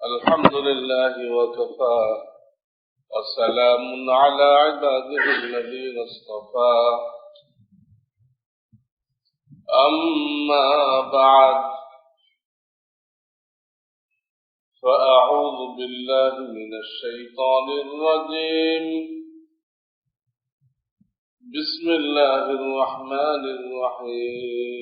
الحمد لله وكفى وسلام على عباده الذين اصطفى أما بعد فأعوذ بالله من الشيطان الرجيم بسم الله الرحمن الرحيم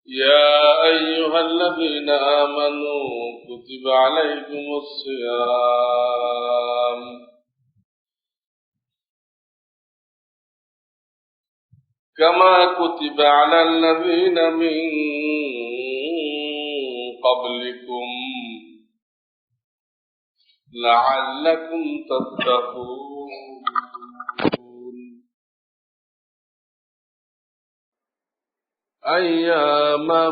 يا أيها الذين آمنوا كتب عليكم الصيام كما كتب على الذين من قبلكم لعلكم تتقون أياما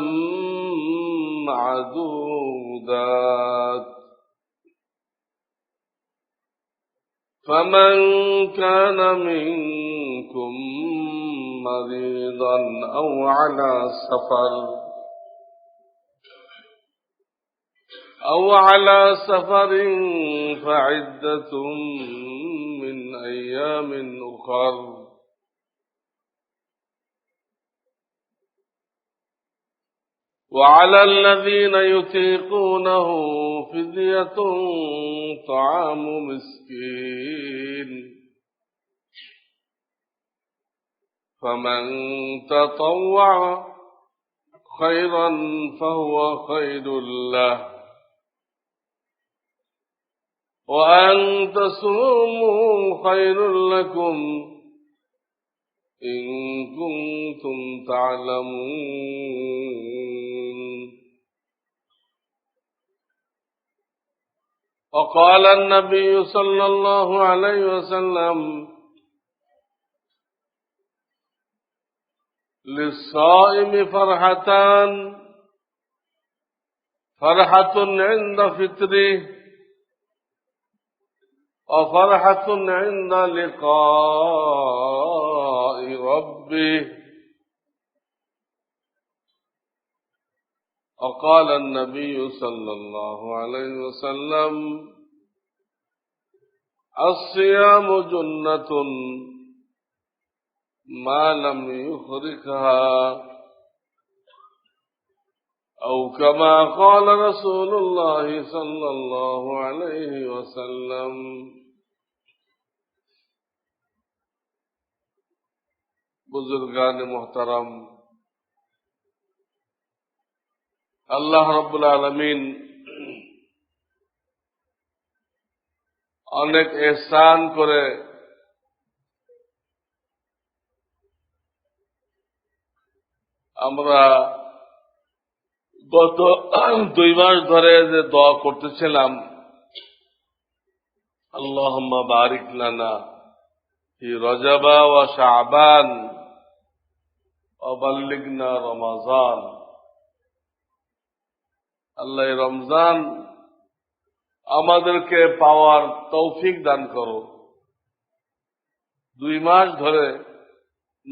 معدودات فمن كان منكم مريضا أو على سفر فعدة من أيام أخر وعلى الذين يطيقونه فدية طعام مسكين فمن تطوع خيرا فهو خير له وأن تصوموا خير لكم إن كنتم تعلمون وقال النبي صلى الله عليه وسلم للصائم فرحتان فرحة عند فطره وفرحة عند لقاء ربه وقال النبي صلى الله عليه وسلم الصيام جنة ما لم يخرقها أو كما قال رسول الله صلى الله عليه وسلم बुजुर्गान मोहतरम আল্লাহ রাব্বুল আলামিন অনেক ইহসান করে আমরা গত 2 মাস ধরে যে দোয়া করতেছিলাম আল্লাহুম্মা বারিক লানা ফি রজব ওয়া শাবান ওয়া বাল্লিগনা রমাজান আল্লাহ রমজান আমাদেরকে পাওয়ার তৌফিক দান করো। 2 মাস ধরে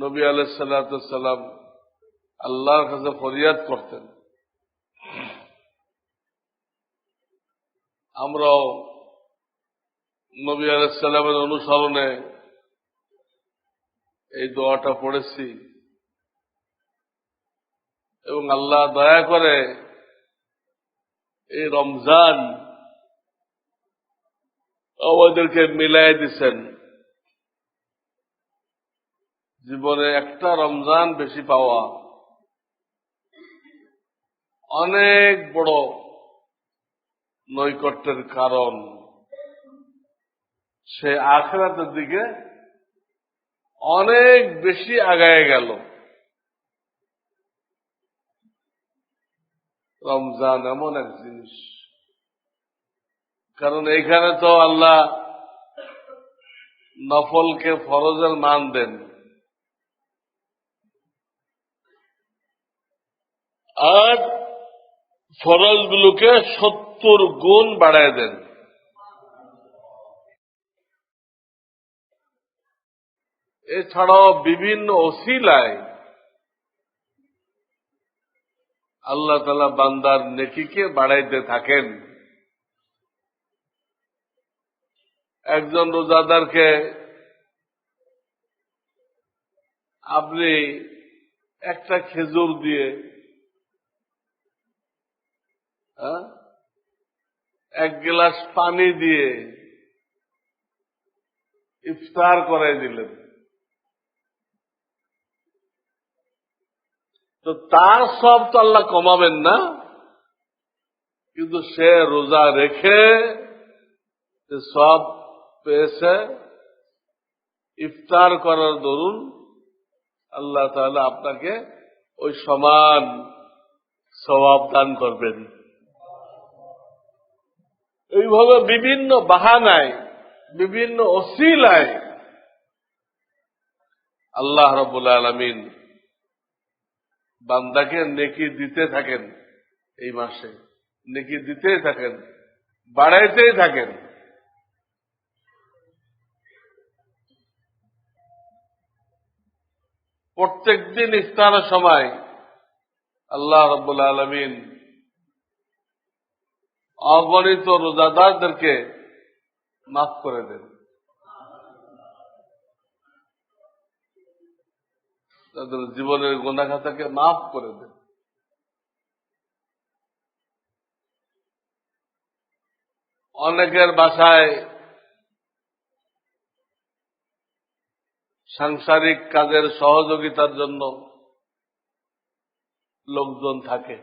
নবী আলাইহিস সালাতু ওয়াস সালাম আল্লাহর কাছে ফরিয়াদ করতেন। আমরাও নবী আলাইহিস সালামের অনুসরণে এই দোয়াটা পড়েছি এবং আল্লাহ দয়া করে এই রমজান আমাদেরকে মিলাই দিচ্ছেন। জীবনে একটা রমজান বেশি পাওয়া অনেক বড় নৈকট্যের কারণ। সে আখিরাতের দিকে অনেক বেশি আগায় গেল। রমজান এমন এক জিনিস, কারণ এইখানে তো আল্লাহ নফলকে ফরজের মান দেন আর ফরজগুলোকে 70 গুণ বাড়ায় দেন। এছাড়াও বিভিন্ন ওসিলায় আল্লাহ তাআলা বান্দার নেকিকে বাড়াইতে থাকেন। একজন রোজাদারকে আপনি একটা খেজুর দিয়ে, এক গ্লাস পানি দিয়ে ইফতার করাই দিলেন, তো তার সব তো আল্লাহ কমাবেন না, কিন্তু সে রোজা রেখে সব পেয়েছে, ইফতার করার দরুন আল্লাহ তাআলা আপনাকে ওই সমান সওয়াব দান করবেন। এইভাবে বিভিন্ন বাহানায়, বিভিন্ন ওসিলায় আল্লাহ রাব্বুল আলামিন বান্দাকে নেকি দিতে থাকেন। এই মাসে নেকি দিতেই থাকেন, বাড়াইতেই থাকেন। প্রত্যেক দিন ইফতারের সময় আল্লাহ রাব্বুল আলামিন অগণিত রোজাদারদেরকে মাফ করে দেন, তাদের জীবনের গুনাহ খাতাকে মাফ করে দেন। অনেকের বাসায় সাংসারিক কাজের সহযোগিতার জন্য লোকজন থাকে।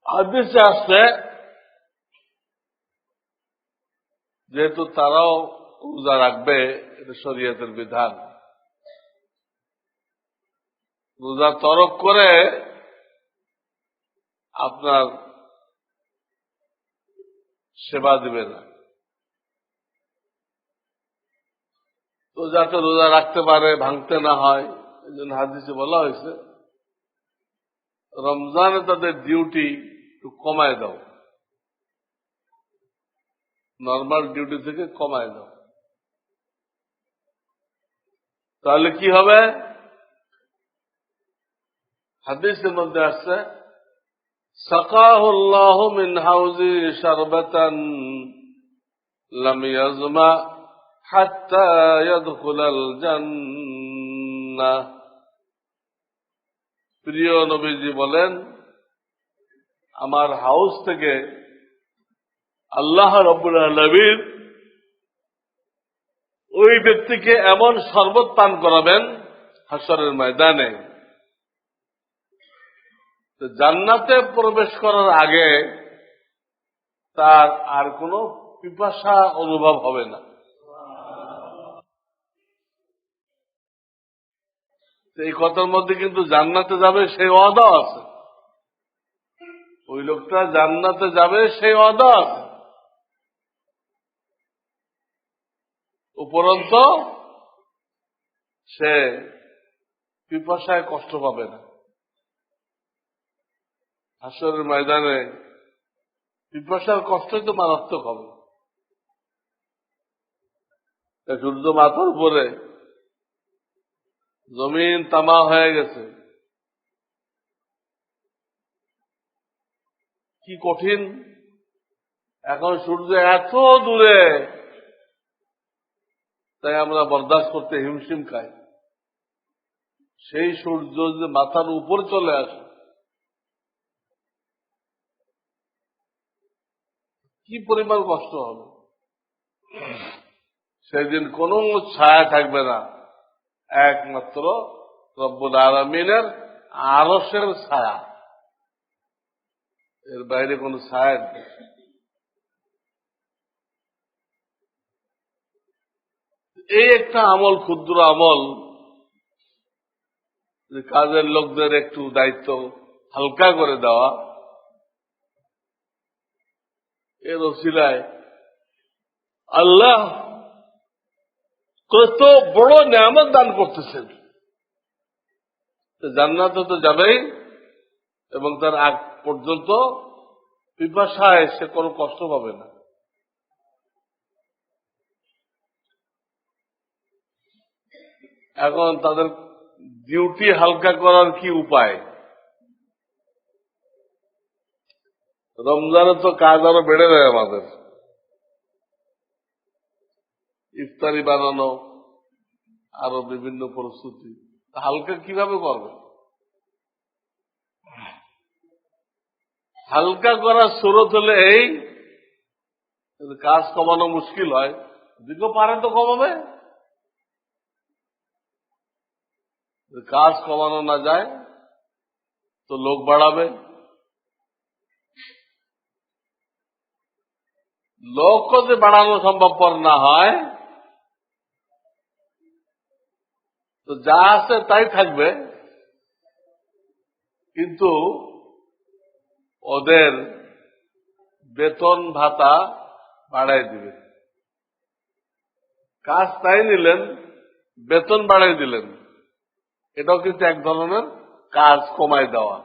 হাদিসে আসছে, যেহেতু তারাও রোজা রাখবে, এটা শরীয়তের বিধান, রোজা তরক করে আপনার সেবা দিবে না। তো যাতে রোজা রাখতে পারে, ভাঙতে না হয়, এই জন্য হাদিসে বলা হয়েছে রমজানে তাদের ডিউটি একটু কমায় দাও, নর্মাল ডিউটি থেকে কমায় দাও। তাহলে কি হবে? হাদিসের মধ্যে আসছে, সাকাহুল্লাহু মিন হাউজি শারবাতান লাম ইয়াজমা হাত্তা ইয়াদখুলাল জান্নাহ। প্রিয় নবীজি বলেন, আমার হাউস থেকে আল্লাহ রাব্বুল আলামিন ওই ব্যক্তিকে এমন শরবত পান করাবেন হাশরের ময়দানে, জান্নাতে প্রবেশ করার আগে তার আর কোনো পিপাসা অনুভব হবে না। এই কথার মধ্যে কিন্তু জান্নাতে যাবে সেই ওয়াদা আছে, ওই লোকটা জান্নাতে যাবে সেই ওয়াদা আছে। উপরন্ত সে পিপাসায় কষ্ট পাবে না। হাশরের ময়দানে পিপাসার কষ্টই তো মারাত্মক হবে। সূর্য মাথার উপরে, জমিন তামা হয়ে গেছে, কি কঠিন। এখন সূর্য এত দূরে, তাই আমরা বরদাস্ত করতে হিমশিম খাই। সেই সূর্য যে মাথার উপর চলে আসে, কি পরিমাণ কষ্ট হবে। সেদিন কোন ছায়া থাকবে না, একমাত্র রব্বুল আলামিনের আরশের ছায়া, এর বাইরে কোন ছায়া নেই। এই একটা আমল, ক্ষুদ্র আমল, যে কাজের লোকদের একটু দায়িত্ব হালকা করে দেওয়া, এর ওসিলায় আল্লাহ কত বড় নিয়ামত দান করতেছেন। জান্নাতে তো যাবেই, এবং তার আগ পর্যন্ত পিপাসায় সে কোনো কষ্ট পাবে না। এখন তাদের ডিউটি হালকা করার কি উপায়? রমজানে তো কাজ আরো বেড়ে যায় আমাদের, ইফতারি বানানো, আরো বিভিন্ন প্রস্তুতি। হালকা কিভাবে করবে? হালকা করার সুরত হলে এই কাজ কমানো মুশকিল হয়, দিকেও পারে তো কমাবে। কাজ কমানো না যায় তো লোক বাড়াবে, লোক যদি বাড়ানো সম্ভবপর না হয় তো যা আছে তাই থাকবে, কিন্তু ওদের বেতন ভাতা বাড়াই দিবে। কাজ তাই নিলেন, বেতন বাড়াই দিলেন, এটাও কিন্তু এক ধরনের কাজ কমাই দেওয়া।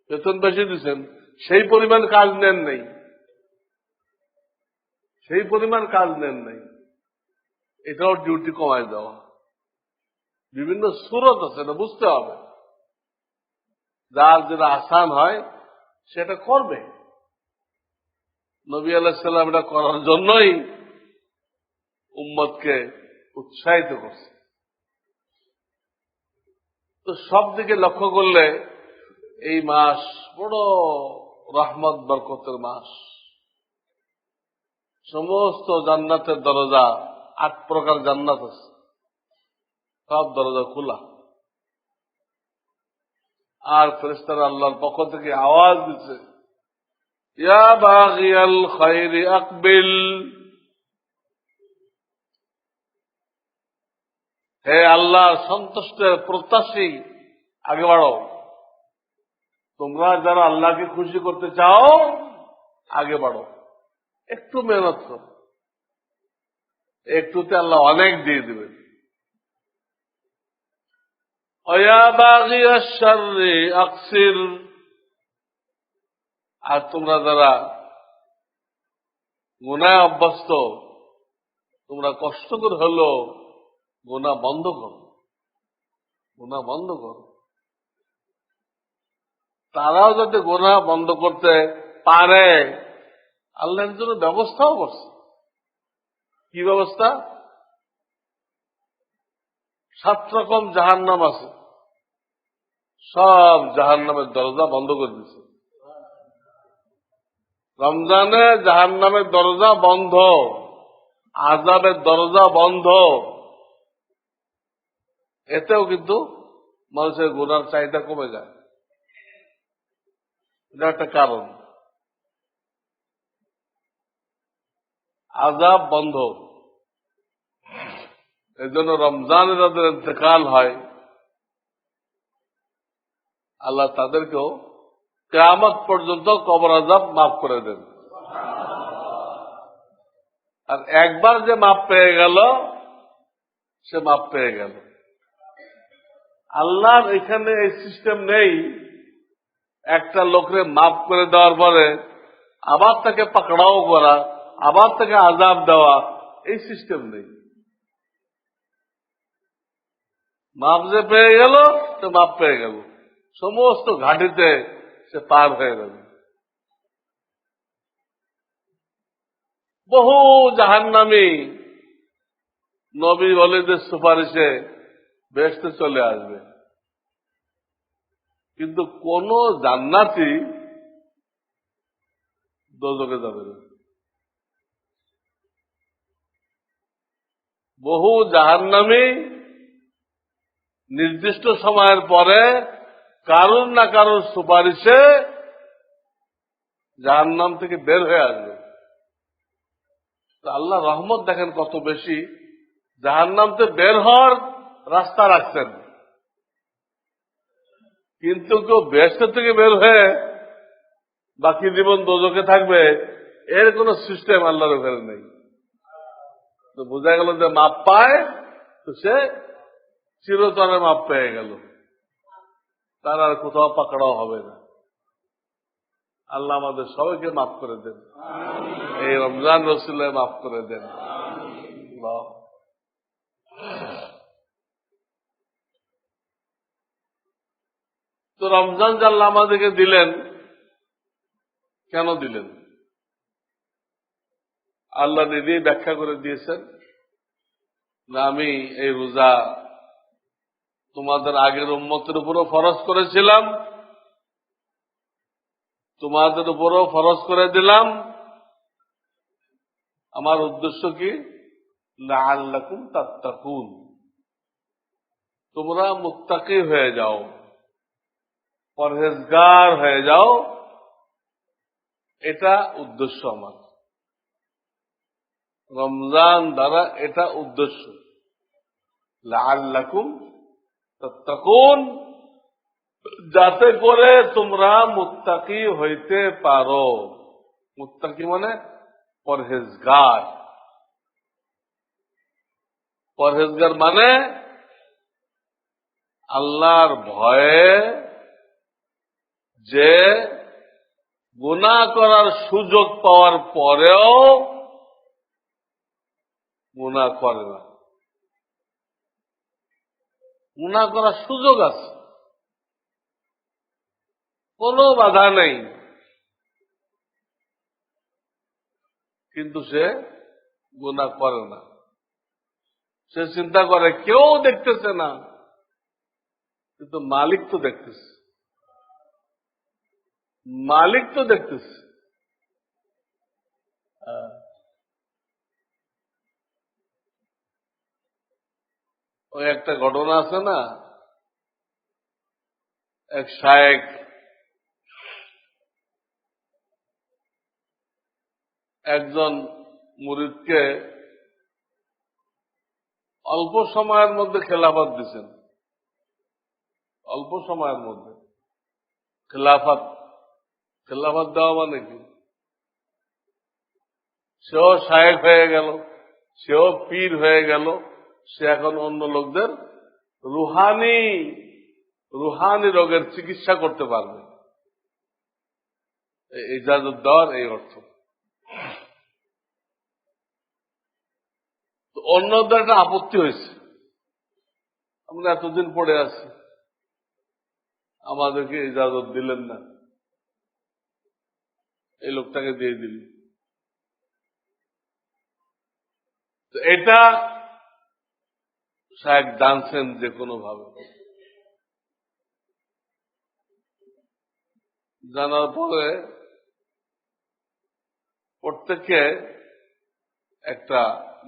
বেতন বেশি দিচ্ছেন, সেই পরিমাণ কাজ নেন নাই, সেই পরিমাণ কাজ নেন নাই, এটাও ডিউটি কমাই দেওয়া। বিভিন্ন সুরত আছে, এটা বুঝতে হবে। যার যেটা আসান হয় সেটা করবে। নবী আলাইহিস সালাম এটা করার জন্যই উম্মতকে উৎসাহিত করছে। তো সব দিকে লক্ষ্য করলে এই মাস বড় রহমত বরকতের মাস। সমস্ত জান্নাতের দরজা, ৮ প্রকার জান্নাত আছে, সব দরজা খোলা। আর ফেরেশতারা আল্লাহর পক্ষ থেকে আওয়াজ দিচ্ছে, ইয়া বাগিয়াল খায়রি আকবিল, হে আল্লাহর সন্তুষ্টের প্রত্যাশী, আগে বাড়ো। তোমরা যারা আল্লাহকে খুশি করতে চাও আগে বাড়ো, একটু মেহনত করো, একটুতে আল্লাহ অনেক দিয়ে দেবেন। ওয়া বাগিয়াশ শাররি আকসির, আর তোমরা যারা গুনাহে অভ্যস্ত, তোমরা কষ্ট করে হলো গুনাহ বন্ধ করো, গুনাহ বন্ধ করো। তারাও যাতে গুনাহ বন্ধ করতে পারে আল্লাহর জন্য ব্যবস্থাও করছে। কি ব্যবস্থা? 7 রকম জাহান্নাম আছে, সব জাহান্নামের দরজা বন্ধ করে দিচ্ছে। রমজানে জাহান্নামের দরজা বন্ধ, আযাবের দরজা বন্ধ। এতেও কিন্তু মানুষের গুনার চাহিদা কমে যায়, এটা একটা কারণ। আযাব বন্ধ, এই জন্য রমজানে যাদের ইন্তেকাল হয় আল্লাহ তাদেরকেও কিয়ামত পর্যন্ত কবর আযাব মাফ করে দেন। আর একবার যে মাফ পেয়ে গেল সে মাফ পেয়ে গেল। আল্লাহর এখানে এই সিস্টেম নেই একটা লোকরে মাফ করে দেওয়ার পরে আবার তাকে পাকড়াও করা, আবার তাকে আযাব দেওয়া, এই সিস্টেম নেই। মাপ যে পেয়ে গেল সে মাপ পেয়ে গেল, সমস্ত ঘাটিতে সে পার হয়ে গেল। বহু জাহান্নামী নবী ওয়ালিদের সুপারিশে বেহেশতে চলে আসবে, কিন্তু কোন জান্নাতি দোজখে যাবে না। বহু জাহান্নামী নির্দিষ্ট সময়ের পরে কারুর না কারুর সুপারিশে জাহান্নাম থেকে বের হয়ে আসবে। আল্লাহ রহমত দেখেন কত বেশি, জাহান্নাম থেকে বের হওয়ার রাস্তা রাখছেন, কিন্তু কেউ বেহেশত থেকে বের হয়ে বাকি জীবন দোজখে থাকবে এর কোন সিস্টেম আল্লাহর ওখানে নেই। তো বোঝা গেল যে মাপ পায় তো সে চিরতরে মাপ পেয়ে গেল, তার আর কোথাও পাকড়াও হবে না। আল্লাহ আমাদের সবাইকে মাফ করে দেন, এই রমজান রসুলে মাফ করে দেন। তো রমজান যে আল্লাহ আমাদেরকে দিলেন, কেন দিলেন? আল্লাহ নিজেই ব্যাখ্যা করে দিয়েছেন না, আমি এই রোজা তোমাদের আগের উম্মতের উপরও ফরজ করেছিলাম, তোমাদের উপরও ফরজ করে দিলাম। আমার উদ্দেশ্য কি? লাআল্লাকুম তাত্তাকুন, তোমরা মুত্তাকি হয়ে যাও, পরহেজগার হয়ে যাও, এটা উদ্দেশ্য আমার। রমজান দ্বারা এটা উদ্দেশ্য, লাআল্লাকুম তাত্তাকুন, যাতে করে তোমরা মুত্তাকি হইতে পারো। মুত্তাকি মানে পরহেজগার। পরহেজগার মানে আল্লাহর ভয়ে যে গুনাহ করার সুযোগ পাওয়ার পরেও গুনাহ করে না। গুনাহ করার সুযোগ আছে, কোনো বাধা নেই, কিন্তু সে গুনাহ করে না। সে চিন্তা করে কেউ দেখতেছে না, কিন্তু মালিক তো দেখতেছে, মালিক তো দেখতেছে। ওই একটা ঘটনা আছে না, এক শায়েখ একজন মুরিদকে অল্প সময়ের মধ্যে খেলাফত দিছেন। অল্প সময়ের মধ্যে খেলাফত, খেলাফত দেওয়া মানে কি? সেও শায়েখ হয়ে গেল, সেও পীর হয়ে গেল, সে এখন অন্য লোকদের রুহানি রুহানি রোগের চিকিৎসা করতে পারবে। ইজাজত দেওয়ার এই অর্থ। তো অন্যদের একটা আপত্তি হয়েছে, আমরা এতদিন পড়ে আছি, আমাদেরকে ইজাজত দিলেন না, এই লোকটাকে দিয়ে দিল। তো এটা শায়েখ জানছেন যে কোনো ভাবে। জানার পরে প্রত্যেককে একটা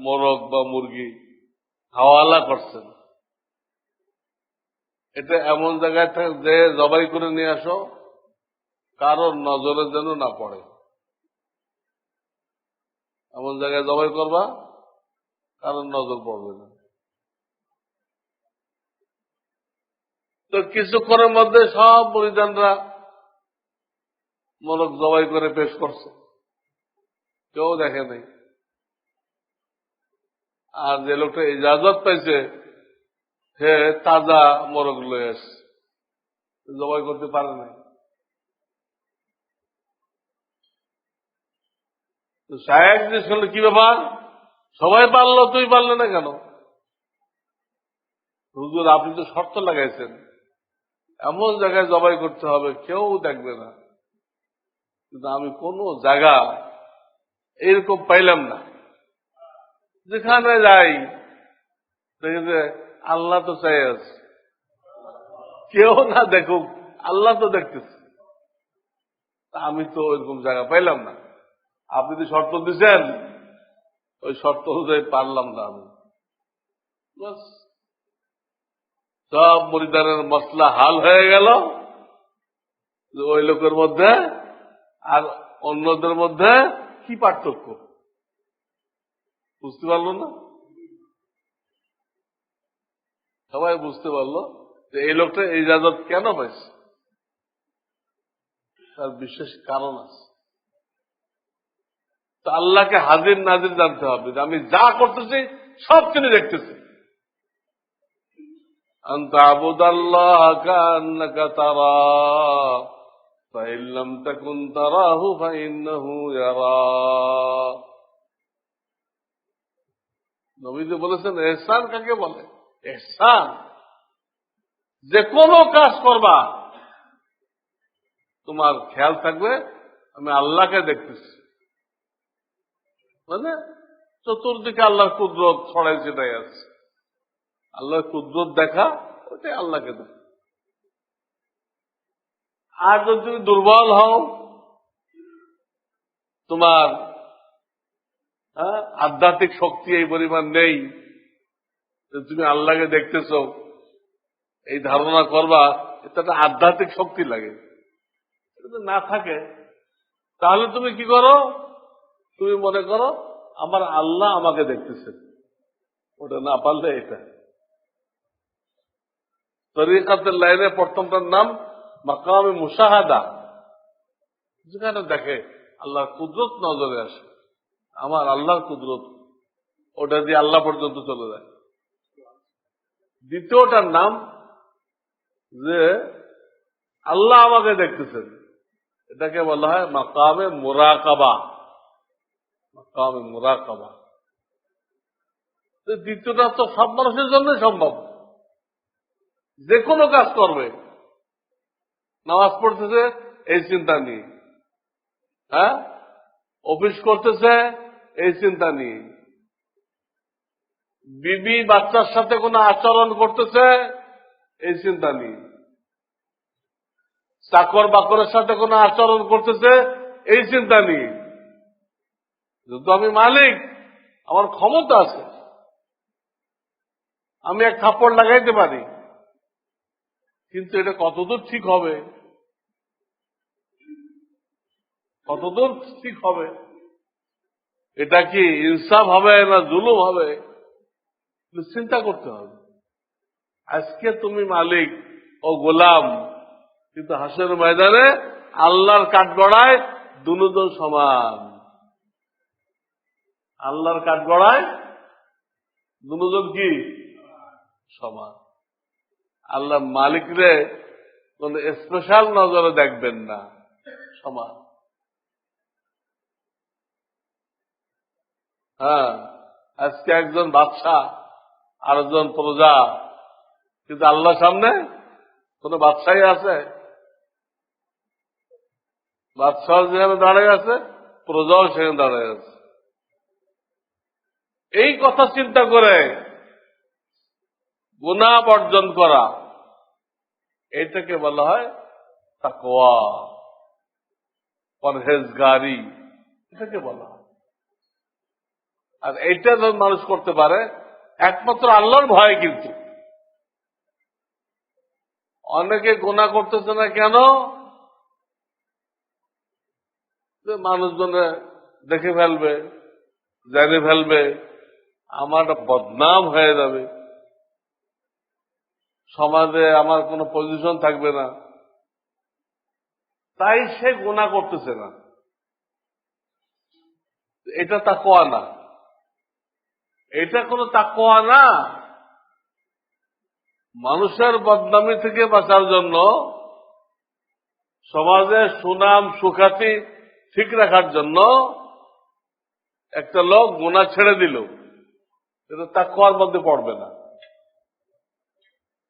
মোরগ বা মুরগি হাওয়ালা করছেন। এটা এমন জায়গায় যে জবাই করে নিয়ে আসো, কারোর নজরে যেন না পড়ে। এমন জায়গায় জবাই করবা কারোর নজর পড়বে না। তো কিছুক্ষণের মধ্যে সব পরিজনরা মোরগ জবাই করে পেশ করছে, কেউ দেখে নাই। আর যে লোকটা ইজাজত পাইছে, সে তাজা মোরগ লয়ে আসছে, জবাই করতে পারে নাই। তো শায়েখ যে শুনল, কি ব্যাপার, সবাই পারলো, তুই পারলে না কেন? হুজুর, আপনি তো শর্ত লাগাইছেন এমন জায়গায় জবাই করতে হবে কেউ দেখবে না, কিন্তু আমি কোন জায়গা এরকম পাইলাম না। যেখানে যাই দেখি যে আল্লাহ তো চাই আছে, কেউ না দেখুক, আল্লাহ তো দেখতেছে। আমি তো ওইরকম জায়গা পাইলাম না। আপনি তো শর্ত দিচ্ছেন, ওই শর্ত অনুযায়ী পারলাম না আমি। বাস, সব মুরিদানের মসলা হাল হয়ে গেল। ওই লোকের মধ্যে আর অন্যদের মধ্যে কি পার্থক্য বুঝতে পারলো না। সবাই বুঝতে পারলো যে এই লোকটা ইজাজত কেন পাইছে, তার বিশেষ কারণ আছে। তো আল্লাহকে হাজির নাজির জানতে হবে যে আমি যা করতেছি সব তিনি দেখতেছি। আনতা আবুদাল্লাহ কান্নাকা তারাহু ফাইন লাম তাকুন তারাহু ফাইন্নাহু ইয়ারাক। নবীজি বলেছেন, ইহসান কাকে বলে? ইহসান যে কোনো কাজ করবা তোমার খেয়াল থাকবে আমি আল্লাহকে দেখতেছি, মানে চতুর্দিকে আল্লাহর কুদরত ছড়াই ছিটাই আছে। আল্লাহর কুদরত দেখা ওটাই আল্লাহকে দেখা। আর যদি তুমি দুর্বল হও, তোমার আধ্যাত্মিক শক্তি এই পরিমাণ নেই যে তুমি আল্লাহকে দেখতেছ, এই ধারণা করবা, এটা একটা আধ্যাত্মিক শক্তি লাগে। এটা যদি না থাকে তাহলে তুমি কি করো? তুমি মনে করো আমার আল্লাহ আমাকে দেখতেছেন। ওটা না পারলে এটা তরিকাতের লাইনে প্রথমটার নাম মাকামে মুশাহাদা, যেখানে দেখে আল্লাহর কুদরত নজরে আসে, আমার আল্লাহর কুদরত, ওটা দিয়ে আল্লাহ পর্যন্ত চলে যায়। দ্বিতীয়টার নাম যে আল্লাহ আমাকে দেখতেছেন, এটাকে বলা হয় মাকামে মুরাকাবা। মাকামে মুরাকাবা। দ্বিতীয়টা তো সব মানুষের জন্য সম্ভব, যে কোনো কাজ করবে। নামাজ পড়তেছে এই চিন্তা নিয়ে, অফিস করতেছে এই চিন্তা নিয়ে, বিবি বাচ্চার সাথে কোনো আচরণ করতেছে এই চিন্তা নিয়ে, চাকর বাকরের সাথে কোনো আচরণ করতেছে এই চিন্তা নিয়ে। যেহেতু আমি মালিক, আমার ক্ষমতা আছে, আমি এক থাপ্পড় লাগাইতে পারি, কিন্তু এটা কতদূর ঠিক হবে, কতদূর ঠিক হবে, এটা কি ইনসাফ হবে না জুলুম হবে, চিন্তা করতে হবে। আজকে তুমি মালিক ও গোলাম, কিন্তু হাসরের ময়দানে আল্লাহর কাঠগড়ায় দুজন সমান। আল্লাহর কাঠগড়ায় দুজন কি সমান। আল্লাহ মালিকরে কোন স্পেশাল নজরে দেখবেন না, সমান। আজকে একজন বাদশাহ আর একজন প্রজা, কিন্তু আল্লাহর সামনে কোন বাদশাহী আছে? বাদশাহ যেখানে দাঁড়িয়ে আছে, প্রজাও সেখানে দাঁড়িয়ে আছে। এই কথা চিন্তা করে গুনাহ বর্জন করা, এটাকে বলা হয় তাকওয়া, পরহেজগারি, এটাকে বলা হয়। আর এইটা যখন মানুষ করতে পারে একমাত্র আল্লাহর ভয়। কিন্তু অনেকে গুনাহ করতেছে না কেন? মানুষজনে দেখে ফেলবে, জেনে ফেলবে, আমার বদনাম হয়ে যাবে, সমাজে আমার কোনো পজিশন থাকবে না, তাই সে গুনাহ করতেছে না। এটা তাকওয়া না, এটা কোনো তাকওয়া না। মানুষের বদনামি থেকে বাঁচার জন্য, সমাজে সুনাম সুখ্যাতি ঠিক রাখার জন্য একটা লোক গুনাহ ছেড়ে দিল, এটা তাকওয়ার মধ্যে পড়বে না।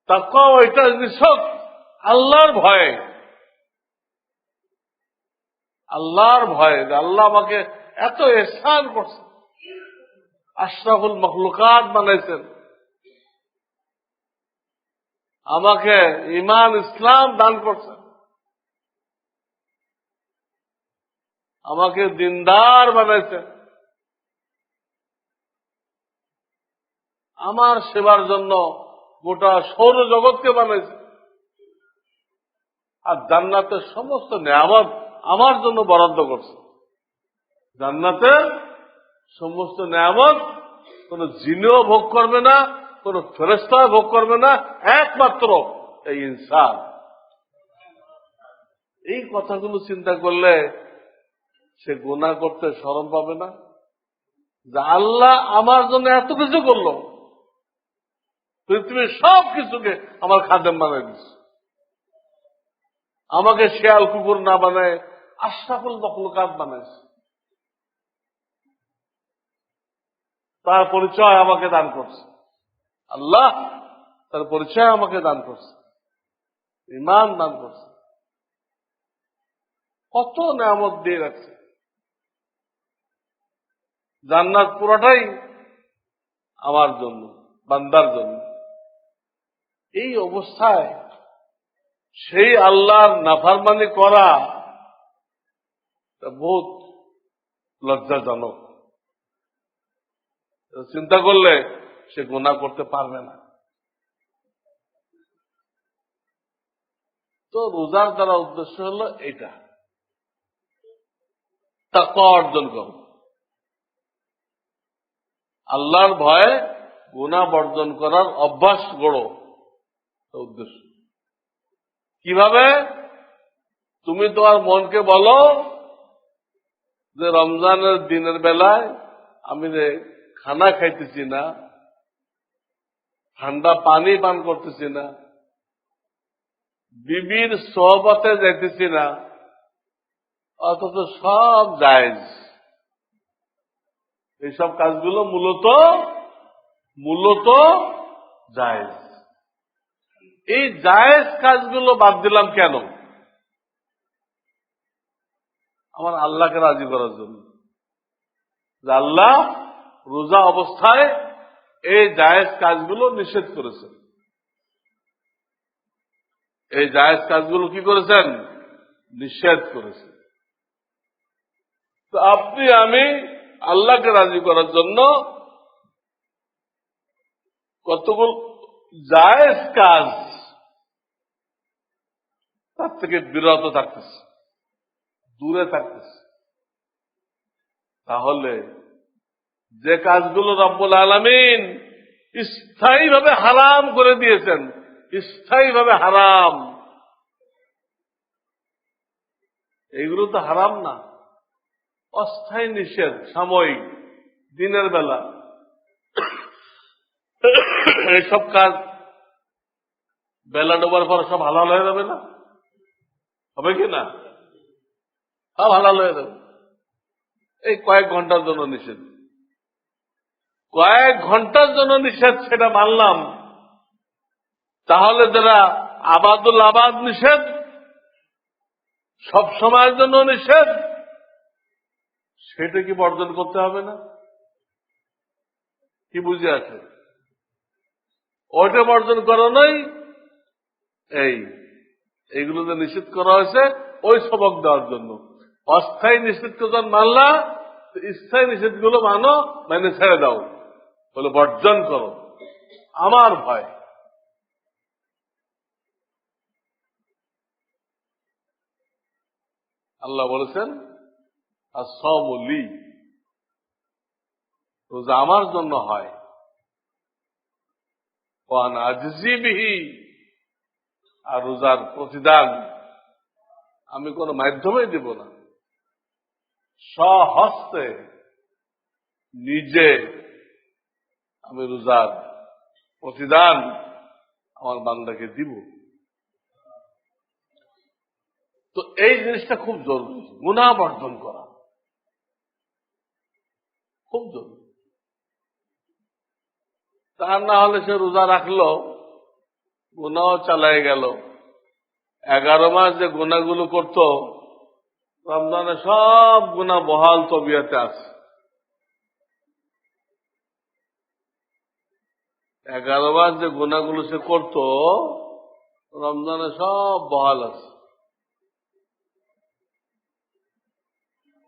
তাকওয়া ওইটা নিছক আল্লাহর ভয়ে, আল্লাহর ভয়ে, আল্লাহ আমাকে এত ইহসান করছে, আশরাফুল মখলুকাত বানাইছেন, আমাকে ঈমান ইসলাম দান করছেন, আমাকে দিনদার বানাইছেন, আমার সেবার জন্য গোটা সৌরজগৎকে বানাইছে, আর জান্নাতের সমস্ত নেয়ামত আমার জন্য বরাদ্দ করছে। জান্নাতের সমস্ত নেয়ামত কোন জিনেও ভোগ করবে না, কোন ফেরেশতা ভোগ করবে না, একমাত্র এই ইনসান। এই কথাগুলো চিন্তা করলে সে গুনাহ করতে শরম পাবে না, যে আল্লাহ আমার জন্য এত কিছু করলো, পৃথিবীর সব কিছুকে আমার খাদেম বানাই দিচ্ছে, আমাকে শেয়াল কুকুর না বানায় আশরাফুল মখলুকাত বানাইছে, তার পরিচয় আমাকে দান করছে। আল্লাহ তার পরিচয় আমাকে দান করছে, ঈমান দান করছে। কত নিয়ামত দিয়ে রাখছে। জান্নাত পুরোটাই আমার জন্য, বান্দার জন্য। এই অবস্থায় সেই আল্লাহর নাফরমানি করা বহুত লজ্জাজনক। চিন্তা করলে সে গুনাহ করতে পারবে না। তো রোজার দ্বারা উদ্দেশ্য হলো এটা, তাকওয়া অর্জন করো, আল্লাহর ভয়ে গুনাহ বর্জন করার অভ্যাস গড়ো। উদ্দেশ্য কিভাবে? তুমি তোমার মনকে বলো যে রমজানের দিনের বেলায় আমি খানা খাইতেছি না, ঠান্ডা পানি পান করতেছি না, বিবির সোহবতে যাইতেছি না, অথচ সব জায়েজ। এইসব কাজগুলো মূলত জায়েজ। এই জায়েজ কাজগুলো বাদ দিলাম কেন? আমার আল্লাহকে রাজি করার জন্য। যে আল্লাহ রোজা অবস্থায় এই জায়েজ কাজগুলো নিষেধ করেছেন। এই জায়েজ কাজগুলো কি করেছেন? নিষেধ করেছেন। তো আপনি আমি আল্লাহকে রাজি করার জন্য কতগুলো জায়েজ কাজ তার থেকে বিরত থাকতেছে, দূরে থাকতেছে। তাহলে যে কাজগুলো রব্বুল আলামিন স্থায়ীভাবে হারাম করে দিয়েছেন, স্থায়ীভাবে হারাম, এইগুলো তো হারাম না, অস্থায়ী নিষেধ, সাময়িক, দিনের বেলা। এইসব কাজ বেলা ডোবার পর সব হালাল হয়ে যাবে না? হবে কি না? সব হালাল হয়ে যাবে। এই কয়েক ঘন্টার জন্য নিষেধ, কয়েক ঘন্টার জন্য নিষেধ, সেটা মানলাম। তাহলে যারা আবাদুল আবাদ নিষেধ, সব সময়ের জন্য নিষেধ, সেটা কি বর্জন করতে হবে না? কি বুঝে আছে? ওইটা বর্জন করো নাই, এইগুলো যে নিষেধ করা হয়েছে ওই সবক দেওয়ার জন্য। অস্থায়ী নিষেধ যখন মানলা, স্থায়ী নিষেধগুলো মানো, মানে ছেড়ে দাও, বলে বর্জন করো আমার ভয়। আল্লাহ বলেছেন as-সাওমু লি, রোজা আমার জন্য হয়, ওয়া আনা আজজি বিহি, আর রোজার প্রতিদান আমি কোন মাধ্যমে দেব না, স্বহস্তে নিজে আমি রোজার প্রতিদান আমার বান্দাকে দিব। তো এই জিনিসটা খুব জরুরি, গুনাহ বর্জন করা খুব জরুরি। তা না হলে সে রোজা রাখলো, গুনাহ চালায় গেল। 11 মাস যে গুনাহগুলো করত, রমজানে সব গুনাহ বহাল তবিয়তে আছে। 11 মাস যে গুনাহগুলো সে করত, রমজানে সব বহাল আছে।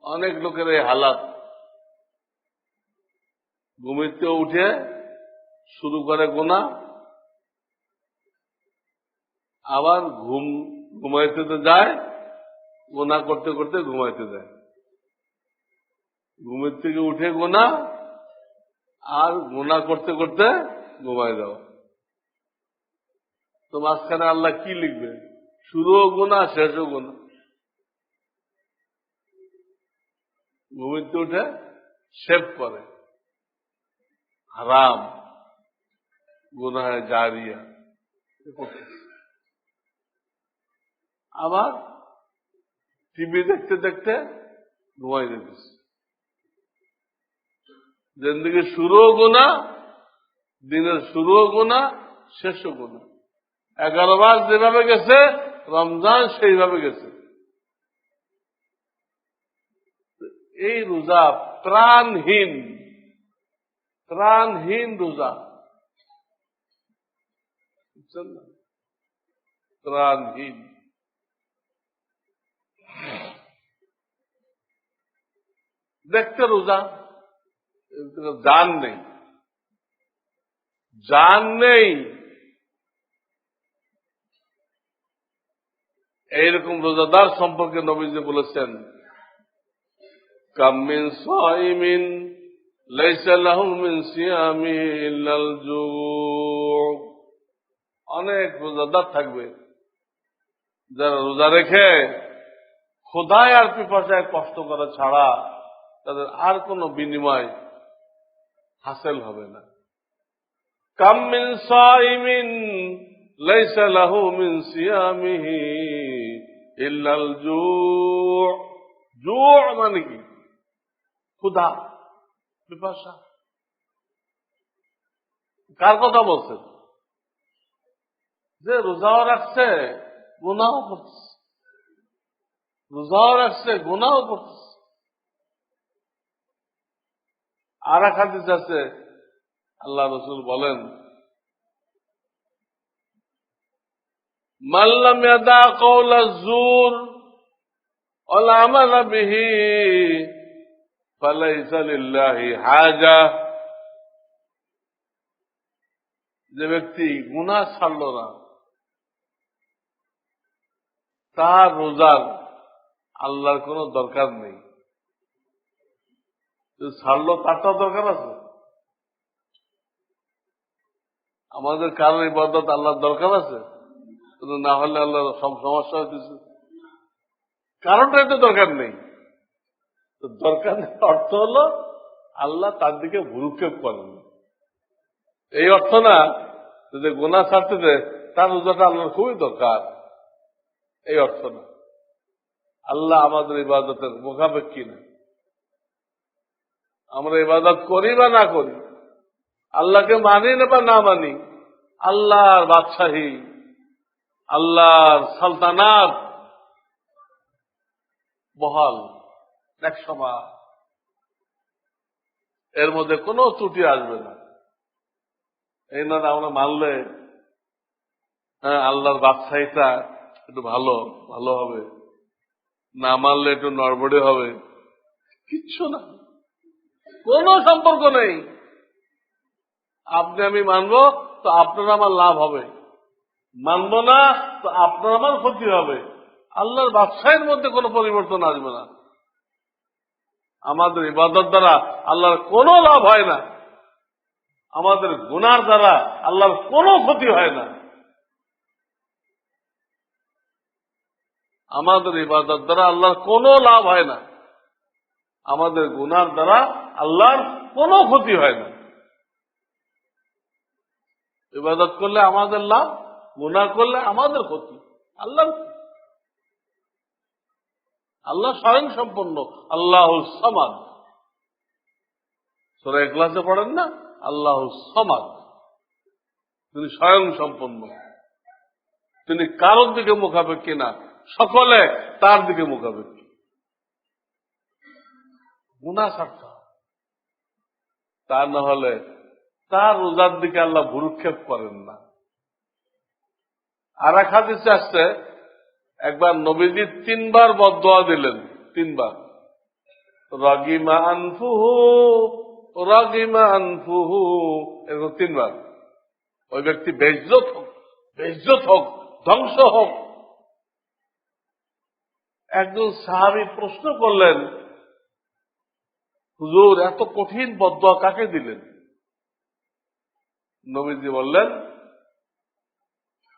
অনেক লোকের এই হালাত, ঘুমিতে উঠে শুরু করে গুনাহ, আবার ঘুমাইতে তো যায়, গুনাহ করতে করতে ঘুমাইতে যায়, ঘুমের থেকে উঠে গুনাহ, আর গুনাহ করতে করতে ঘুমাই যাও। তো মাঝখানে আল্লাহ কি লিখবে? শুরুও গুনাহ, শেষও গুনাহ। ঘুমিতে উঠে সেভ করে হারাম, গুনাহ জারিয়া, আবার টিভি দেখতে দেখতে ঘুমাই দিতেছে। জিন্দেগির শুরুও গুনাহ, দিনের শুরুও গুনাহ, শেষও গুনাহ। 11 মাস যেভাবে গেছে, রমজান সেইভাবে গেছে। এই রোজা প্রাণহীন, প্রাণহীন রোজা, বুঝছেন না? প্রাণহীন। দেখতে রোজা, জান নেই, জান নেই। এইরকম রোজাদার সম্পর্কে নবীজি বলেছেন, কাম মিন সাইমিন লাইসা লাহু মিন সিয়ামিহি ইল্লাল জু'। অনেক রোজাদার থাকবে যারা রোজা রেখে ক্ষুধায় আর পিপাসায় কষ্ট করা ছাড়া তাদের আর কোনো বিনিময় হাসিল হবে না। কাম মিন সাইমিন লাইসা লাহু মিন সিয়ামিহি ইল্লাল জু'। জু' মানে কি? ক্ষুধা, পিপাসা। কার কথা বলছেন? যে রোজাও রাখছে গুনাহ করছে, রোজাও রাখছে গুনাহ করছে। আর এক হাদিস আছে, আল্লাহ রাসূল বলেন, মান লাম ইয়াদা কাওলা যুর ওয়াল আমালা বিহি ফালাইসা লিল্লাহি হাজা। যে ব্যক্তি গুনাহ ছাড়ল না, তার রোজার আল্লাহর কোনো দরকার নেই। ছাড়লো তারটাও দরকার আছে। আমাদের কারোর ইবাদত আল্লাহর দরকার আছে, কিন্তু না হলে আল্লাহ সব সমস্যা হইতেছে। কারণটাই তো দরকার নেই। তো দরকার অর্থ হলো আল্লাহ তার দিকে ভ্রুক্ষেপ করেন, এই অর্থ না যে গুনাহ ছাড়তে দেয় তার রোজাটা আল্লাহর খুবই দরকার, এই অর্থ না। আল্লাহ আমাদের ইবাদতের মুখাপেক্ষী না। আমরা ইবাদত করি বা না করি, আল্লাহকে মানি না বা না মানি, আল্লাহর বাদশাহী, আল্লাহর সালতানাত বহাল একসময়, এর মধ্যে কোনো ত্রুটি আসবে না। এই না আমরা মানলে হ্যাঁ আল্লাহর বাদশাহীটা একটু ভালো ভালো হবে, না মানলে একটু নড়বড়ে হবে, কিচ্ছু না, কোনো সম্পর্ক নেই। আপনি আমি মানবো তো আপনার আমার লাভ হবে, মানবো না তো আপনার আমার ক্ষতি হবে। আল্লাহর বাদশাহের মধ্যে কোনো পরিবর্তন আসবে না। আমাদের ইবাদত দ্বারা আল্লাহর কোনো লাভ হয় না, আমাদের গুনার দ্বারা আল্লাহর কোনো ক্ষতি হয় না। আমাদের ইবাদত দ্বারা আল্লাহর কোনো লাভ হয় না, আমাদের গুনার দ্বারা আল্লাহর কোনো ক্ষতি হয় না। ইবাদত করলে আমাদের লাভ, গুনাহ করলে আমাদের ক্ষতি। আল্লাহ স্বয়ং সম্পন্ন, আল্লাহুস সামাদ। সূরা ইখলাসে পড়েন না, আল্লাহুস সামাদ, তিনি স্বয়ং সম্পন্ন, তিনি কারোর দিকে মুখাপেক্ষী না, সকলে তার দিকে মুখাপেক্ষী। গুনাহ ছাড়তে হবে, তা না হলে তার রোজার দিকে আল্লাহ ভ্রুক্ষেপ করেন না। আর এক হাদিসে আসছে, একবার নবীজি 3 বার বদদোয়া দিলেন, 3 বার, রাগিমা আনফুহু রাগিমা আনফুহু, এরকম 3 বার। ওই ব্যক্তি বেইজ্জত হোক, বেইজ্জত হোক, ধ্বংস হোক। একজন সাহাবী প্রশ্ন করলেন, হুজুর এত কঠিন বদদোয়া কাকে দিলেন? নবীজি বললেন,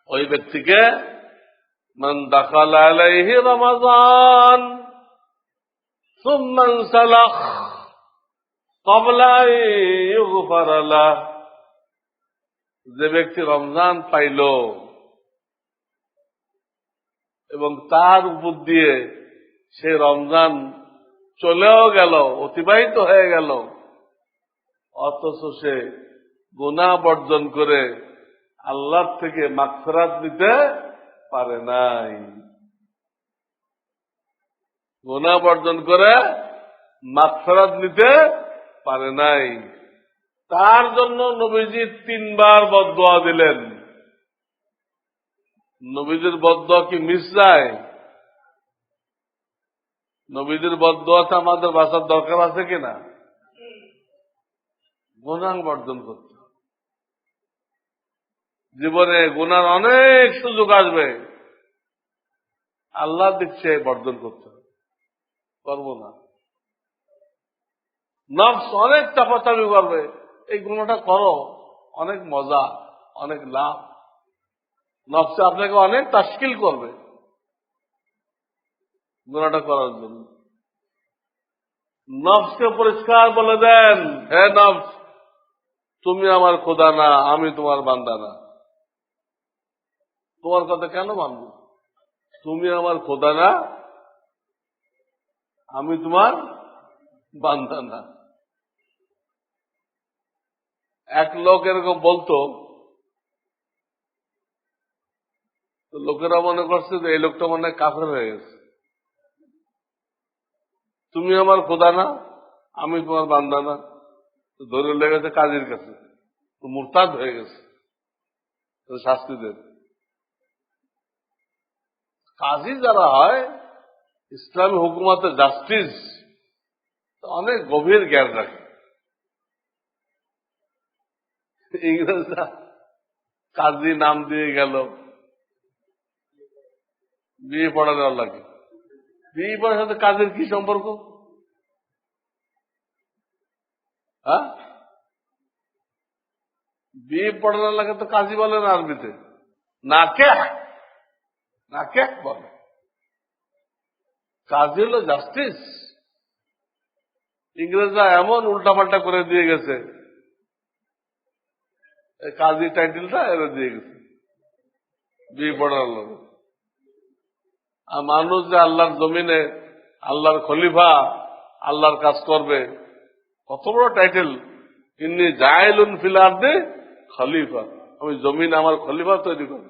ওই ব্যক্তিকে মান দাখালা আলাইহি রমাযান সুম্মা সালাখ ক্বাবলা ইউগফার লাহ। যে ব্যক্তি রমজান পাইল এবং তার উপর দিয়ে সে রমজান চলেও গেল, অতিবাহিত হয়ে গেল, অথচ সে গুনাহ বর্জন করে আল্লাহর থেকে মাগফিরাত নিতে পারে নাই, গুনাহ বর্জন করে মাগফিরাত নিতে পারে নাই। তার জন্য নবীজি 3 বার বদদুয়া দিলেন। নবীজির বদদুয়া কি মিস যায়? নবীজির বদদুয়াতে আমাদের বাঁচার দরকার আছে কিনা? গুনাহ বর্জন করতে, জীবনে গুনার অনেক সুযোগ আসবে, আল্লাহ দিচ্ছে বর্জন করতে পারবো না। নফস অনেক চাপাচাপি করবে, এই গুণাটা করো, অনেক মজা, অনেক লাভ। নফসে আপনাকে অনেক তাশকিল করবে গুণাটা করার জন্য। নফসকে পরিষ্কার বলে দেন, হে নফস, তুমি আমার খোদা না, আমি তোমার বান্দা না। তোমার কথা কেন মানব? তুমি আমার খোদা না, আমি তোমার বান্দা না। এক লোক এরকম বলতো, লোকেরা মনে করছে যে এই লোকটা মনে হয় কাফের হয়ে গেছে। তুমি আমার খোদা না, আমি তোমার বান্দা না, ধরে লেগেছে কাজীর কাছে, মুরতাদ হয়ে গেছে, শাস্তি দেন। কাজী যারা হয়, ইসলামী হুকুমতে জাস্টিস অনেক গভীর জ্ঞান রাখে। ইংরেজরা কাজী নাম দিয়ে গেল, বিয়ে পড়ানোর লাগে। বিয়ে পড়ার সাথে কাজের কি সম্পর্ক? হ্যাঁ, বিয়ে পড়ানোর লাগে তো কাজী বলে না আরবিতে, নাকেহ, নাকেহ বলে। কাজী হলো জাস্টিস। ইংরেজরা এমন উল্টাপাল্টা করে দিয়ে গেছে, কাজী টাইটেলটা এরা দিয়ে গেছে বিয়ে পড়ার লোক। আর মানুষ যে আল্লাহর জমিনে আল্লাহর খলিফা, আল্লাহর কাজ করবে, কত বড় টাইটেল! ইন্নী জাইলুন ফিল আরদি খলিফা, আমি জমিন আমার খলিফা তৈরি করব।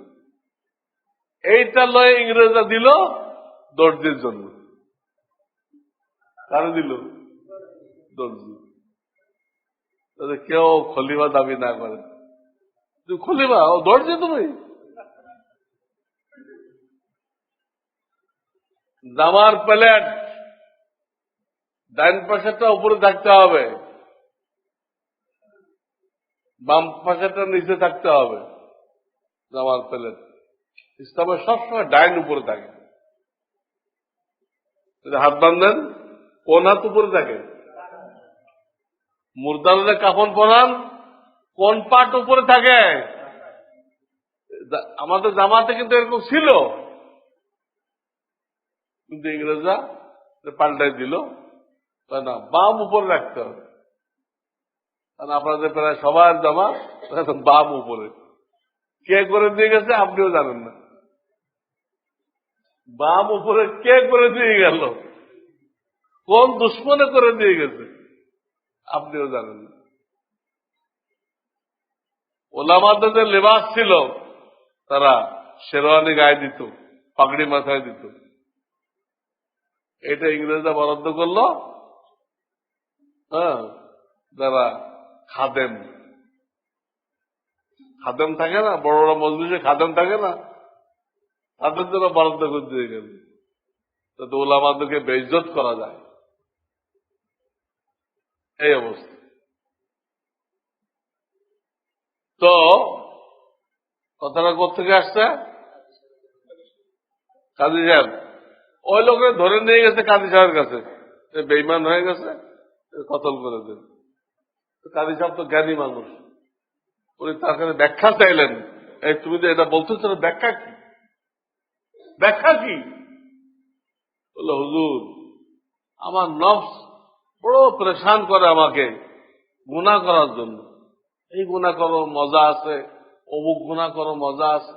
এইটা লয়ে ইংরেজরা দিল দর্জির জন্য। কারো দিল? দর্জি। কেউ খলিফা দাবি না করে, তুই খলিফা, ও দর্জি তুমি। জামার প্লেট ডাইন পাশেটা উপরে থাকতে হবে, বাম পাশেটা নিচে থাকতে হবে। জামার প্লেট ইসলামের সবসময় ডাইন উপরে থাকে। হাত বাঁধেন, কোন হাত উপরে থাকে? মুর্দারে কাফন পরান, কোন পাট উপরে থাকে? আমাদের জামাতে কিন্তু এরকম ছিল, কিন্তু ইংরেজরা পাল্টাই দিল, তাই না, বাম উপরে রাখতে হবে। কারণ আপনাদের প্রায় সবার জামা বাম উপরে। কে করে দিয়ে গেছে আপনিও জানেন না। বাম উপরে কে করে দিয়ে গেল, কোন দুশ্মনে করে দিয়ে গেছে আপনিও জানেন না। ওলামাদের যে লেবাস ছিল, তারা শেরওয়ানি গায়ে দিত, পাগড়ি মাথায় দিত। এটা ইংরেজরা বরাদ্দ করলো, হ্যাঁ, যারা খাদেম, খাদেম থাকে না, বড় বড় মজলিসে খাদেম থাকে না, তাদের জন্য বরাদ্দ করে দিয়ে গেল, যাতে ওলামাদেরকে বেইজ্জত করা যায়। এই অবস্থা। তো কথাটা কোথেকে আসছে? কাজী সাহেব ওই লোকের ধরে নিয়ে গেছে কাজী সাহেবের কাছে, বেইমান হয়ে গেছে, কতল করে দেন। কাজী সাহেব তো জ্ঞানী মানুষ, উনি তার কাছে ব্যাখ্যা চাইলেন। এই তুমি যে এটা বলতেছ, ব্যাখ্যা কি? ব্যাখ্যা কি? বললো, হুজুর, আমার নফস বড় পরেশান করে আমাকে গুনাহ করার জন্য। এই গুনাহ করো মজা আছে, অমুক গুনাহ করো মজা আছে,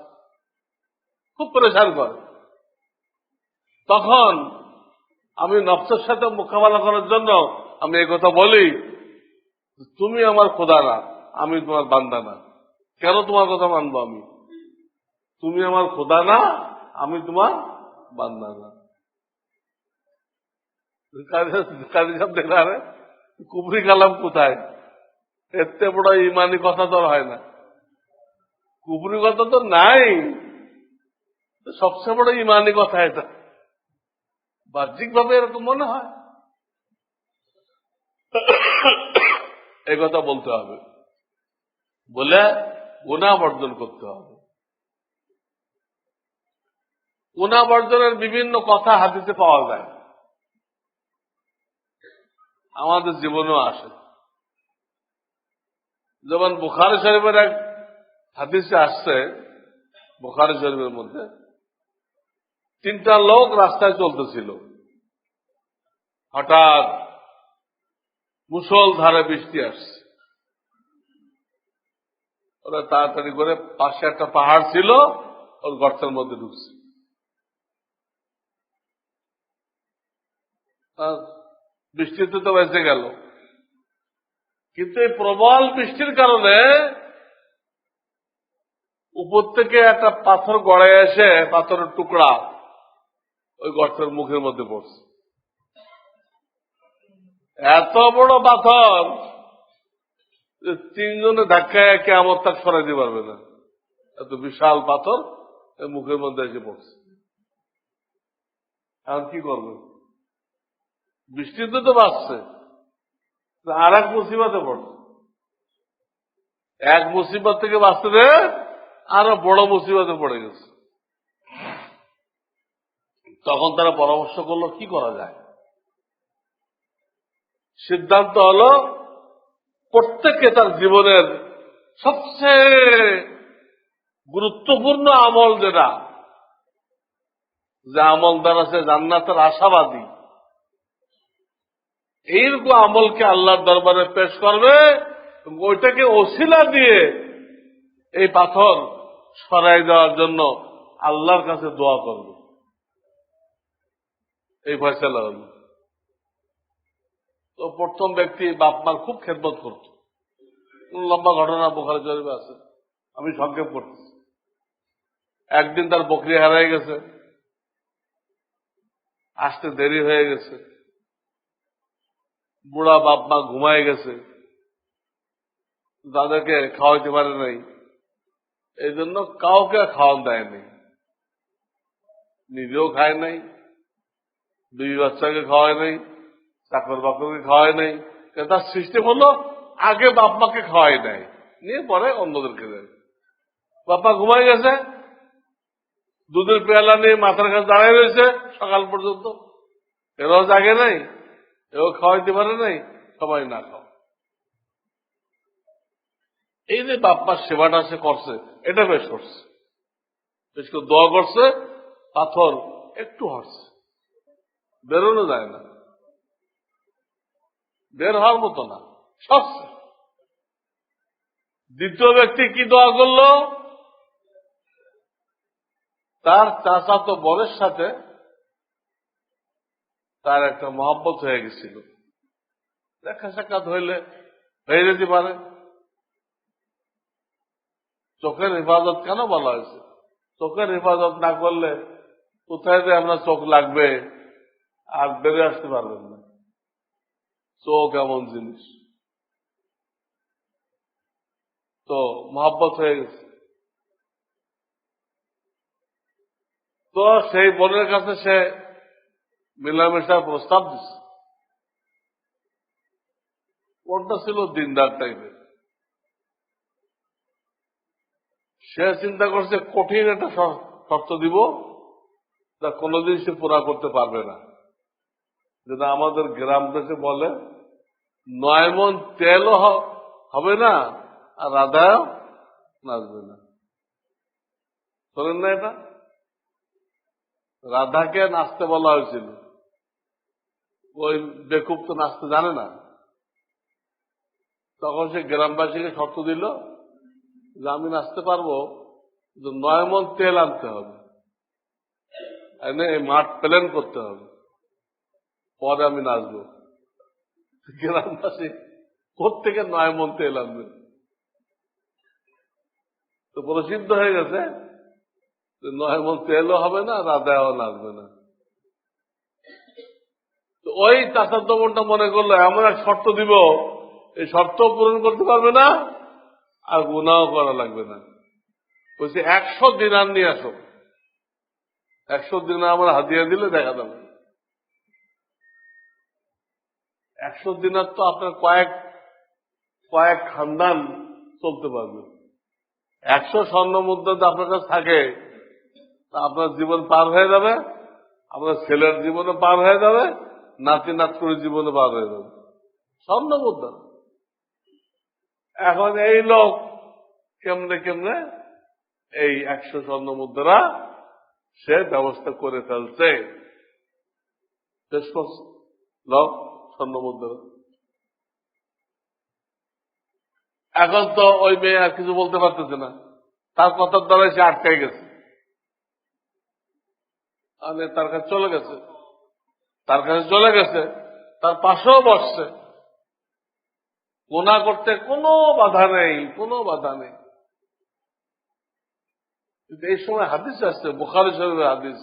খুব পরেশান করে। তখন আমি নফসের সাথে মোকাবেলা করার জন্য আমি এই কথা বলি, তুমি আমার খোদা না, আমি তোমার বান্দা না। কেন তোমার কথা মানবো আমি? তুমি আমার খোদা না, আমি তোমার বান্দা না। কাজী সাহেব দেখলে আরে কুফরি কালাম কোথায়, এতে বড় ইমানি কথা তো হয় না, কুফরি কথা তো নাই, সবচেয়ে বড় ইমানি কথা এটা, বাহ্যিক ভাবে এরকম মনে হয়। এই কথা বলতে হবে, বলে গুনাহ বর্জন করতে হবে। গুনাহ বর্জনের বিভিন্ন কথা হাদিসে পাওয়া যায়, আমাদের জীবনেও আসে। যেমন বুখারী শরীফের এক হাদিসে আসছে, বুখারী শরীফের মধ্যে 3টা লোক রাস্তায় চলতেছিল, হঠাৎ মুষলধারে বৃষ্টি আসছে। ওরা তাড়াতাড়ি করে পাশে একটা পাহাড় ছিল, ওর গর্তের মধ্যে ঢুকছে। বৃষ্টিতে তো বেঁচে গেল, কিন্তু এই প্রবল বৃষ্টির কারণে উপর থেকে একটা পাথর গড়ে এসে, পাথরের টুকরা ওই গর্তের মুখের মধ্যে পড়ছে। এত বড় পাথর 3 জনে ধাক্কায় কিয়ামত তাক সরাই দিতে পারবে না, এত বিশাল পাথর মুখের মধ্যে এসে পড়ছে। এখন কি করবে? বৃষ্টিতে তো বাঁচছে, আর এক মুসিবতে পড়ছে। এক মুসিবত থেকে বাঁচতে আরো বড় মুসিবতে পড়ে গেছে। তখন তারা পরামর্শ করলো কি করা যায়। সিদ্ধান্ত হলো প্রত্যেকে তার জীবনের সবচেয়ে গুরুত্বপূর্ণ আমল যেটা, যে আমল দ্বারা সে জান্নাতের আশাবাদী, এইরকম আমলকে আল্লাহর দরবারে পেশ করবে, ওইটাকে ওসিলা দিয়ে এই পাথর সরাই দেওয়ার জন্য আল্লাহর কাছে দোয়া করবে। এই ফয়সালা হল। তো প্রথম ব্যক্তি বাপ মার খুব খেদমত করত, লম্বা ঘটনা বুখারী শরীফে আছে, আমি সংক্ষেপ করতেছি। একদিন তার বকরি হারাই গেছে, আসতে দেরি হয়ে গেছে, বুড়া বাপ মা ঘুমায় গেছে, তাদেরকে খাওয়াইতে পারে নাই, এই জন্য কাউকে খাওয়ান দেয়নি, নিজেও খায় নাই, বিবি বাচ্চাকে খাওয়ায় নাই, চাকর বাকরকে খাওয়ায় নাই। তার সিস্টেম হলো আগে বাপ মাকে খাওয়াই নাই, নিয়ে পরে অন্যদেরকে দেয়। বাপ্পা ঘুমাই গেছে, দুধের পেয়ালা নিয়ে মাথার কাছে দাঁড়ায় রয়েছে সকাল পর্যন্ত, এরাও জাগে নাই, এও খাওয়াইতে পারে নাই, সবাই না খাও। এই যে বাপ্পার সেবাটা সে করছে, এটা বেশ করছে, বেশ করে দোয়া করছে, পাথর একটু হটছে, বেরোনো যায় না, বের হওয়ার মতো না, সরছে। দ্বিতীয় ব্যক্তি কি দোয়া করলো? তার চাচাতো বোনের সাথে তার একটা মহব্বত হয়ে গেছিল, দেখা সাক্ষাৎ হইলে হয়ে যেতে পারে। চোখের হেফাজত কেন বলা হয়েছে? চোখের হেফাজত না করলে কোথায় যে আমরা চোখ লাগবে আর বেড়ে আসতে পারবেন না। চোখ এমন জিনিস, তো মহব্বত হয়ে গেছে। তো সেই বোনের কাছে সে মিলামেশার প্রস্তাব দিচ্ছে। কোনটা ছিল দিনদার টাইপের, সে চিন্তা করছে কঠিন একটা শর্ত দিব, তা কোনোদিন সে পুরা করতে পারবে না। যেটা আমাদের গ্রাম দেশে বলে 9 মণ তেলও হবে না আর রাধাও নাচবে না। শোনেন না এটা? রাধাকে নাচতে বলা হয়েছিল, ওই বেকুব তো নাচতে জানে না। তখন সে গ্রামবাসীকে শর্ত দিল যে আমি নাচতে পারবো, 9 মণ তেল আনতে হবে, এনে মাঠ প্ল্যান করতে হবে, পরে আমি নাচবো। গ্রামবাসী কোত্থেকে 9 মণ তেল আনবে? তো প্রসিদ্ধ হয়ে গেছে 9 মণ তেলও হবে না, রাধাও নাচবে না। তো ওই চাচাতো বোনটা মনে করলো এমন এক শর্ত দিব, এই শর্ত পূরণ করতে পারবে না আর গুনাহও করা লাগবে না। বলছে 100 দিনার নিয়ে আসো, 100 দিনার আমার হাদিয়া দিলে দেখা যাবে। 100 দিনার তো আপনার কয়েক খানদান চলতে পারবে। 100 স্বর্ণ মুদ্রা যদি আপনার কাছে থাকে, তা আপনার জীবন পার হয়ে যাবে, আপনার ছেলের জীবনে পার হয়ে যাবে, নাতি নাতকুড়ির জীবনে পার হয়ে যাবে স্বর্ণ মুদ্রা। এখন এই লোক কেমনে এই 100 স্বর্ণ মুদ্রা সে ব্যবস্থা করে ফেলছে। শেষ করছে লোক স্বর্ণ মুদ্রা। এখন তো ওই মেয়ে আর কিছু বলতে পারতেছে না, তার কথার দ্বারা সে আটকাই গেছে, তার কাছে চলে গেছে, তার পাশেও বসছে। গুনাহ করতে কোনো বাধা নেই। কিন্তু এই সময় হাদিস আসছে, বুখারী শরীফের হাদিস,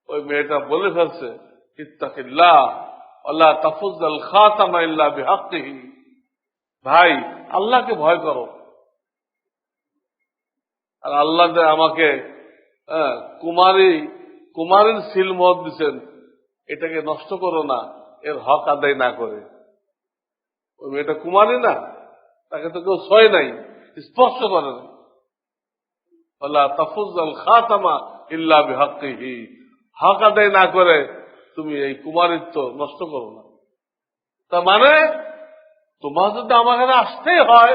ওই মেয়েটা বলে ফেলছে, ইত্তাকিল্লাহ ওয়ালা তাফুজ্জাল খাতামা ইল্লা বিহাক্কিহি। ভাই, আল্লাহকে ভয় করো, আর আল্লাহ যে আমাকে কুমারীর সিল মোহর দিচ্ছেন, এটাকে নষ্ট করো না, এর হক আদায় না করে। ওই মেয়েটা কুমারী না, তাকে তো কেউ ছয় নাই, স্পষ্ট করে না, ওয়ালা তাফুজ্জাল খাতামা ইল্লা বিহাক্কিহি। হক আদায় না করে তুমি এই কুমারিত্ব নষ্ট করো না। তার মানে তোমার যদি আমার এখানে আসতেই হয়,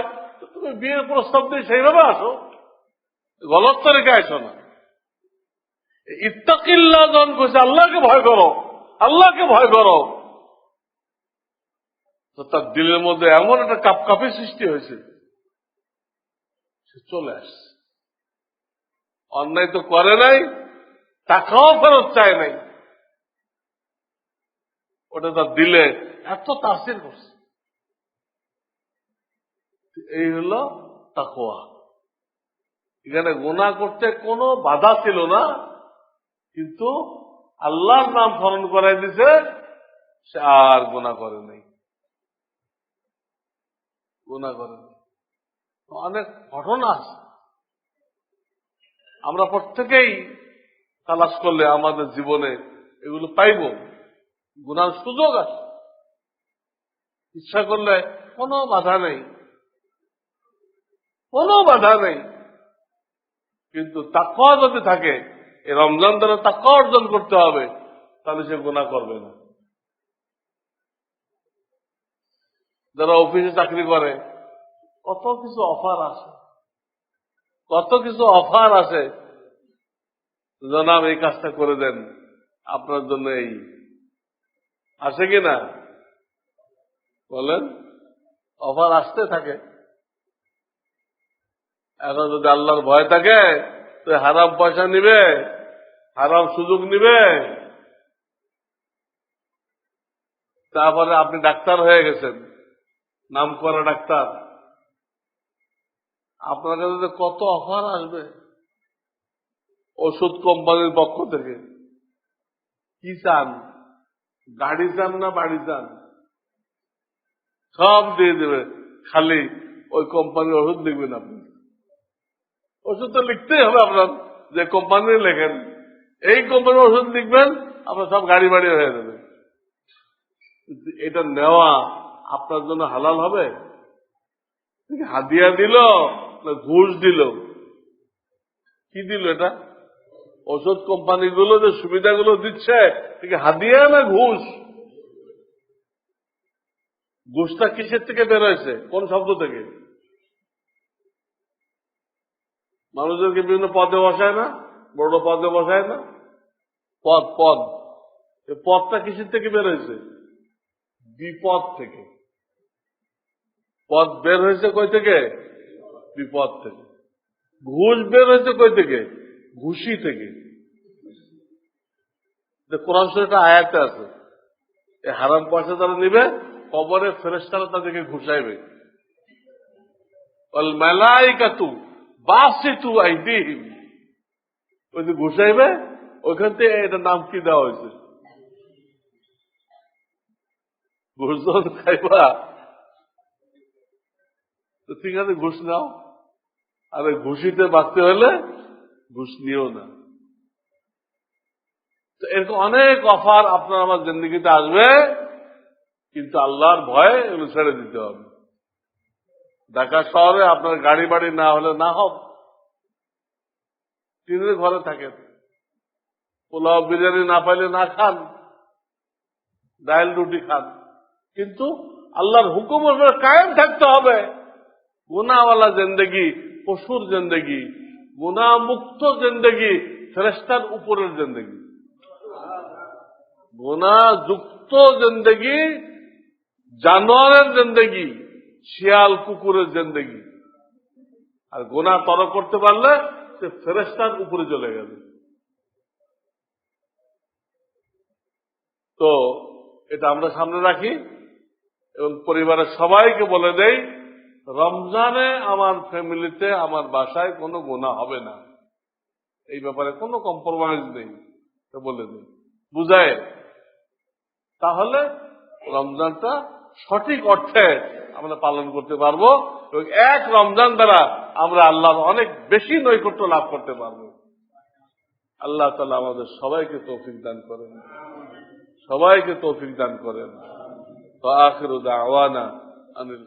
তুমি বিয়ের প্রস্তাব দিয়ে সেইভাবে আসো, গলত তরিকায় আসো না। ইত্তাকিল্লাহ যখন কইছে আল্লাহকে ভয় করো, তো তার দিলের মধ্যে এমন একটা কাঁপকাঁপি সৃষ্টি হয়েছে, সে চলে আসছে। অন্যায় তো করে নাই, টাকাও ফেরত চায় নাই, ওটা তার দিলে এত তাসির করছে। এই হলো তাকওয়া। এখানে গুনাহ করতে কোনো বাধা ছিল না, কিন্তু আল্লাহর নাম স্মরণ করাই দিছে, সে আর গুনাহ করে নাই। অনেক ঘটনা আছে, আমরা প্রত্যেকেই তালাশ করলে আমাদের জীবনে এগুলো পাইব। গুনার সুযোগ আছে, ইচ্ছা করলে কোনো বাধা নেই, কিন্তু তাকওয়া যদি থাকে, এই রমজান ধরে তাকওয়া অর্জন করতে হবে, তাহলে সে গুনাহ করবে না। যারা অফিসে চাকরি করে, কত কিছু অফার আসে, জনাব এই কাজটা করে দেন, আপনার জন্য এই আসে কিনা বলেন? অফার আসতে থাকে। এখন যদি আল্লাহর ভয় থাকে, তো হারাম পয়সা নিবে, হারাম সুযোগ নিবে। তারপরে আপনি ডাক্তার হয়ে গেছেন, নাম করা ডাক্তার, আপনার কাছে কত অফার আসবে ওষুধ কোম্পানির পক্ষ থেকে। কি চান? গাড়ি চান না বাড়ি চান? সব দিয়ে দেবে, খালি ওই কোম্পানির ওষুধ লিখবেন আপনি। ওষুধ তো লিখতেই হবে আপনার, যে কোম্পানির লেখেন, এই কোম্পানির ওষুধ লিখবেন, আপনার সব গাড়ি বাড়ি হয়ে যাবে। এটা নেওয়া আপনার জন্য হালাল হবে? হাদিয়া দিল না ঘুষ দিল? কি দিল এটা? ওষুধ কোম্পানিগুলো যে সুবিধাগুলো দিচ্ছে, হাদিয়া না ঘুষ? ঘুষটা কিসের থেকে বের হয়েছে? কোন শব্দ থেকে? মানুষদেরকে বিভিন্ন পদে বসায় না, বড় পদে বসায় না, পদ এই পদটা কিসের থেকে বের হয়েছে? বিপদ থেকে। পদ বের হয়েছে কই থেকে? বিপদ থেকে। ঘুষ বের হয়েছে কই থেকে? ঘুষি থেকে। কোরআন শরীফে আয়াতে আছে, এই হারাম পয়সা যারা নিবে, কবরে ফেরেশতারা তাদেরকে ঘুষাইবে। ওয়াল মালাইকাতু বাসিতু আইদিহিম, ওই যে ঘুষাইবে, ওইখান থেকে এটার নাম কি দেওয়া হয়েছে? ঘুষ যখন খাইবা তো ঠিক আছে ঘুষ নাও, আর ঘুষিতে বাঁচতে হলে ঘুষ নিও না। তো এরকম অনেক অফার আপনার আমার জিন্দগিতে আসবে, কিন্তু আল্লাহর ভয়ে এগুলো ছেড়ে দিতে হবে। ঢাকা শহরে আপনার গাড়ি বাড়ি না হলে না হোক, টিনের ঘরে থাকেন, পোলাও বিরিয়ানি না পাইলে না খান, ডাল রুটি খান, কিন্তু আল্লাহর হুকুমের উপরে কায়েম থাকতে হবে। গুনাহওয়ালা জিন্দেগি পশুর জিন্দেগি, গুনাহ মুক্ত জিন্দেগি ফেরেশতার উপরের জিন্দেগি, গুনাহ যুক্ত জিন্দেগি জানোয়ারের জিন্দেগি, শিয়াল কুকুরের জিন্দেগি। আর গুনাহ তরক করতে পারলে সে ফেরেশতার উপরে চলে গেছে। তো এটা আমরা সামনে রাখি এবং পরিবারের সবাইকে বলে দেই, রমজানে আমার ফ্যামিলিতে আমার বাসায় কোনো গুনাহ হবে না, এই ব্যাপারে কোনো কম্প্রোমাইজ নেই, বলে দিই, বুঝায়। তাহলে রমজানটা সঠিক অর্থে আমরা পালন করতে পারবো এবং এক রমজান দ্বারা আমরা আল্লাহর অনেক বেশি নৈকট্য লাভ করতে পারবো। আল্লাহ তাআলা আমাদের সবাইকে তৌফিক দান করেন, সবাইকে তৌফিক দান করেন। ওয়া আখিরু দাওয়ানা আনিল